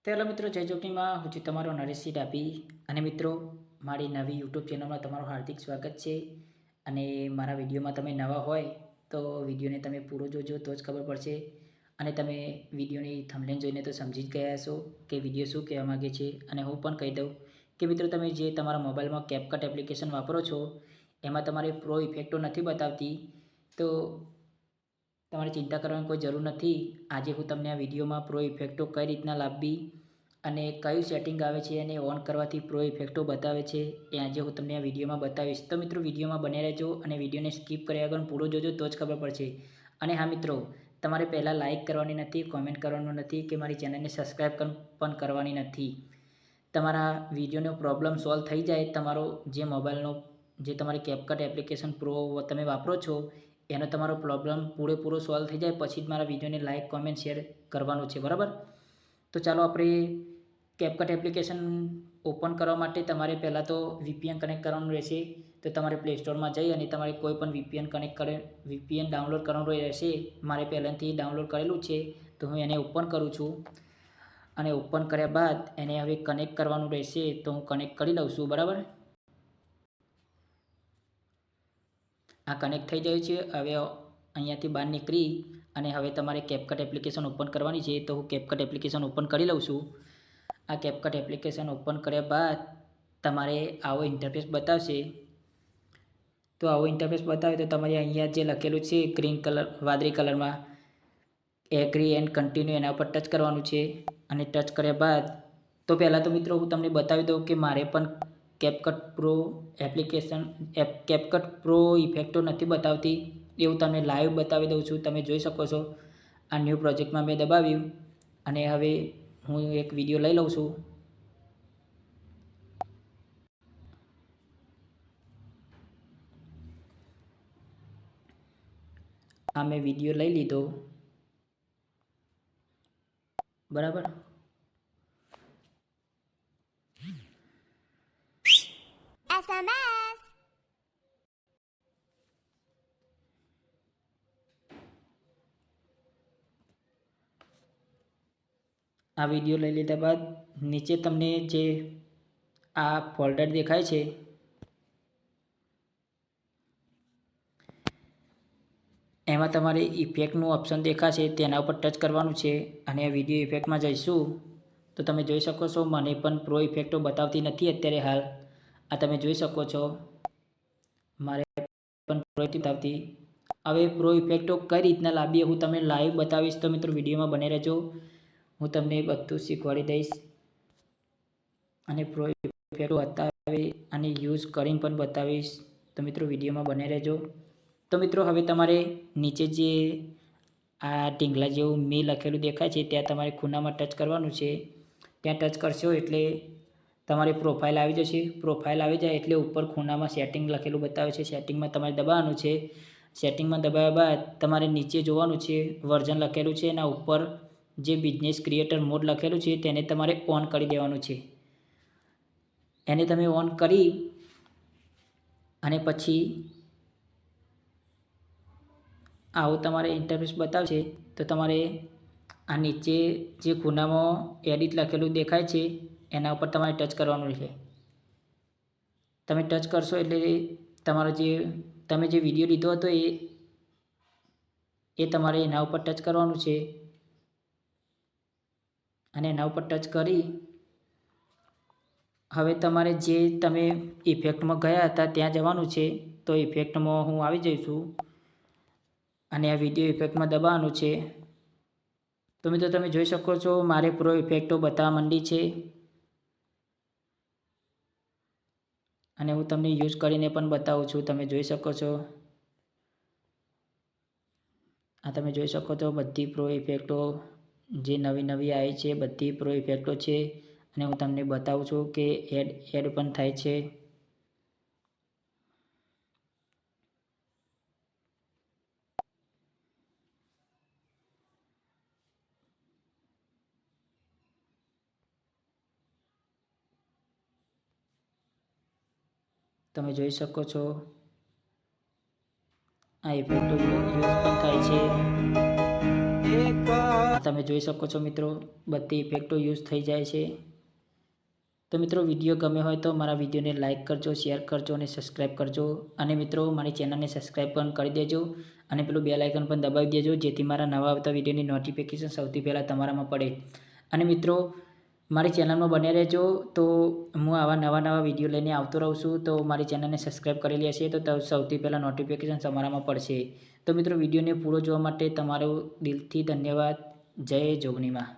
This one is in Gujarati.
તો હેલો મિત્રો, જય જોગણીમાં હું છું તમારો નરેશજી ડાભી. અને મિત્રો, મારી નવી યુટ્યુબ ચેનલમાં તમારું હાર્દિક સ્વાગત છે. અને મારા વિડીયોમાં તમે નવા હોય તો વિડીયોને તમે પૂરો જોજો તો જ ખબર પડશે. અને તમે વિડીયોની થંબનેલ જોઈને તો સમજી જ ગયા હશો કે વિડીયો શું કહેવા માગે છે. અને હું પણ કહી દઉં કે મિત્રો, તમે જે તમારા મોબાઈલમાં કેપકટ એપ્લિકેશન વાપરો છો એમાં તમારે પ્રો ઇફેક્ટો નથી બતાવતી, તો તમારે ચિંતા કરવાની કોઈ જરૂર નથી. આજે હું તમને આ વિડીયોમાં પ્રો ઇફેક્ટો કઈ રીતના લાવવી અને કયું સેટિંગ આવે છે અને ઓન કરવાથી પ્રો ઇફેક્ટો બતાવે છે એ આજે હું તમને આ વિડીયોમાં બતાવીશ. તો મિત્રો, વિડીયોમાં બને રહેજો અને વિડીયોને સ્કીપ કર્યા વગર પૂરો જોજો તો જ ખબર પડશે. અને હા મિત્રો, તમારે પહેલાં લાઇક કરવાની નથી, કોમેન્ટ કરવાનું નથી કે મારી ચેનલને સબસ્ક્રાઈબ પણ કરવાની નથી. તમારા વિડીયોનો પ્રોબ્લેમ સોલ્વ થઈ જાય, તમારો જે મોબાઈલનો જે તમારી કેપકટ એપ્લિકેશન પ્રો તમે વાપરો છો એનો તમારો પ્રોબ્લેમ પૂરેપૂરો સોલ્વ થઈ જાય પછી જ મારા વિડીયોને લાઇક, કોમેન્ટ, શેર કરવાનું છે, બરાબર? તો ચાલો આપણે કેપકટ એપ્લિકેશન ઓપન કરવા માટે તમારે પહેલાં તો વીપીએન કનેક્ટ કરવાનું રહેશે. તો તમારે પ્લે સ્ટોરમાં જઈ અને તમારે કોઈ પણ વીપીએન ડાઉનલોડ કરવાનું રહેશે. મારે પહેલાંથી ડાઉનલોડ કરેલું છે તો હું એને ઓપન કરું છું. અને ઓપન કર્યા બાદ એને હવે કનેક્ટ કરવાનું રહેશે, તો હું કનેક્ટ કરી લઉં છું, બરાબર? આ કનેક્ટ થઈ જાય છે. હવે અહીંયાથી બહાર નીકળી અને હવે તમારે કેપકટ એપ્લિકેશન ઓપન કરવાની છે, તો હું કેપકટ એપ્લિકેશન ઓપન કરી લઉં છું. આ કેપકટ એપ્લિકેશન ઓપન કર્યા બાદ તમારે આવો ઇન્ટરફેસ બતાવશે. તો આવો ઇન્ટરફેસ બતાવે તો તમારે અહીંયા જે લખેલું છે ગ્રીન કલર વાદળી કલરમાં એગ્રી એન્ડ કન્ટિન્યુ એના ઉપર ટચ કરવાનું છે. અને ટચ કર્યા બાદ તો પહેલાં તો મિત્રો હું તમને બતાવી દઉં કે મારે પણ કેપકટ પ્રો કેપકટ પ્રો ઇફેક્ટો નથી બતાવતી, એવું તમને લાઈવ બતાવી દઉં છું. તમે જોઈ શકો છો આ ન્યૂ પ્રોજેક્ટમાં મેં દબાવ્યું અને હવે હું એક વિડીયો લઈ લઉં છું. આ મેં વિડીયો લઈ લીધો, બરાબર? SMS. આ વિડીયો લઈ લીધા બાદ નીચે તમને જે આ ફોલ્ડર દેખાય છે એમાં તમારે ઇફેક્ટનું ઓપ્શન દેખાશે, તેના ઉપર ટચ કરવાનું છે. અને વિડીયો ઇફેક્ટમાં જઈશું તો તમે જોઈ શકો છો મને પણ પ્રો ઇફેક્ટો બતાવતી નથી અત્યારે હાલ. આ તમે જોઈ શકો છો મારે પણ પ્રો બતાવતી. હવે પ્રો ઇફેક્ટો કઈ રીતના લાવીએ હું તમને લાઈવ બતાવીશ, તો મિત્રો વિડીયોમાં બને રહેજો. હું તમને બધું શીખવાડી દઈશ અને પ્રો ઇફેક્ટો બતાવી અને યુઝ કરીને પણ બતાવીશ. તો મિત્રો વિડીયોમાં બને રહેજો. તો મિત્રો, હવે તમારે નીચે જે આ ઢીંગલા જેવું મી લખેલું દેખાય છે ત્યાં તમારે ખૂણામાં ટચ કરવાનું છે. ત્યાં ટચ કરશો એટલે તમારી પ્રોફાઇલ આવી જશે. પ્રોફાઇલ આવી જાય એટલે ઉપર ખૂણામાં સેટિંગ લખેલું બતાવે છે, સેટિંગમાં તમારે દબાવવાનું છે. સેટિંગમાં દબાવ્યા બાદ તમારે નીચે જોવાનું છે વર્ઝન લખેલું છે, એના ઉપર જે બિઝનેસ ક્રિએટર મોડ લખેલું છે તેને તમારે ઓન કરી દેવાનું છે. એને તમે ઓન કરી અને પછી આવું તમારે ઇન્ટરફેસ બતાવશે. તો તમારે આ નીચે જે ખૂણામાં એડિટ લખેલું દેખાય છે એના ઉપર તમારે ટચ કરવાનું છે. તમે ટચ કરશો એટલે તમારો તમે જે વિડીયો લીધો હતો એ તમારે એના ઉપર ટચ કરવાનું છે. અને એના ઉપર ટચ કરી હવે તમારે જે તમે ઇફેક્ટમાં ગયા હતા ત્યાં જવાનું છે. તો ઇફેક્ટમાં હું આવી જઈશું અને આ વિડીયો ઇફેક્ટમાં દબાવવાનું છે. તો મિત્રો તમે જોઈ શકો છો મારે પ્રો ઇફેક્ટો બતાવવા માંડી છે અને હું તમને યુઝ કરીને પણ બતાવું છું. તમે જોઈ શકો છો, આ તમે જોઈ શકો છો બધી પ્રો ઇફેક્ટો જે નવી આવી છે બધી પ્રો ઇફેક્ટો છે. અને હું તમને બતાવું છું કે એડ પણ થાય છે. તમે જોઈ શકો છો આ ઇફેક્ટો યુઝ પણ થાય છે. તમે જોઈ શકો છો મિત્રો, બધી ઇફેક્ટો યુઝ થઈ જાય છે. તો મિત્રો વિડીયો ગમે હોય તો મારા વિડીયોને લાઇક કરજો, શેર કરજો અને સબસ્ક્રાઈબ કરજો. અને મિત્રો મારી ચેનલને સબસ્ક્રાઈબ પણ કરી દેજો અને પેલું બેલ આઇકન પણ દબાવી દેજો, જેથી મારા નવા આવતા વિડીયોની નોટિફિકેશન સૌથી પહેલાં તમારામાં પડે. અને મિત્રો મારી ચેનલમાં બન્યા રહેજો, તો હું આવા નવા વિડીયો લઈને આવતો રહું છું. તો મારી ચેનલને સબસ્ક્રાઈબ કરેલી હશે તો સૌથી પહેલાં નોટિફિકેશન તમારામાં પડશે. તો મિત્રો વિડીયોને પૂરો જોવા માટે તમારો દિલથી ધન્યવાદ. જય જોગણીમાં.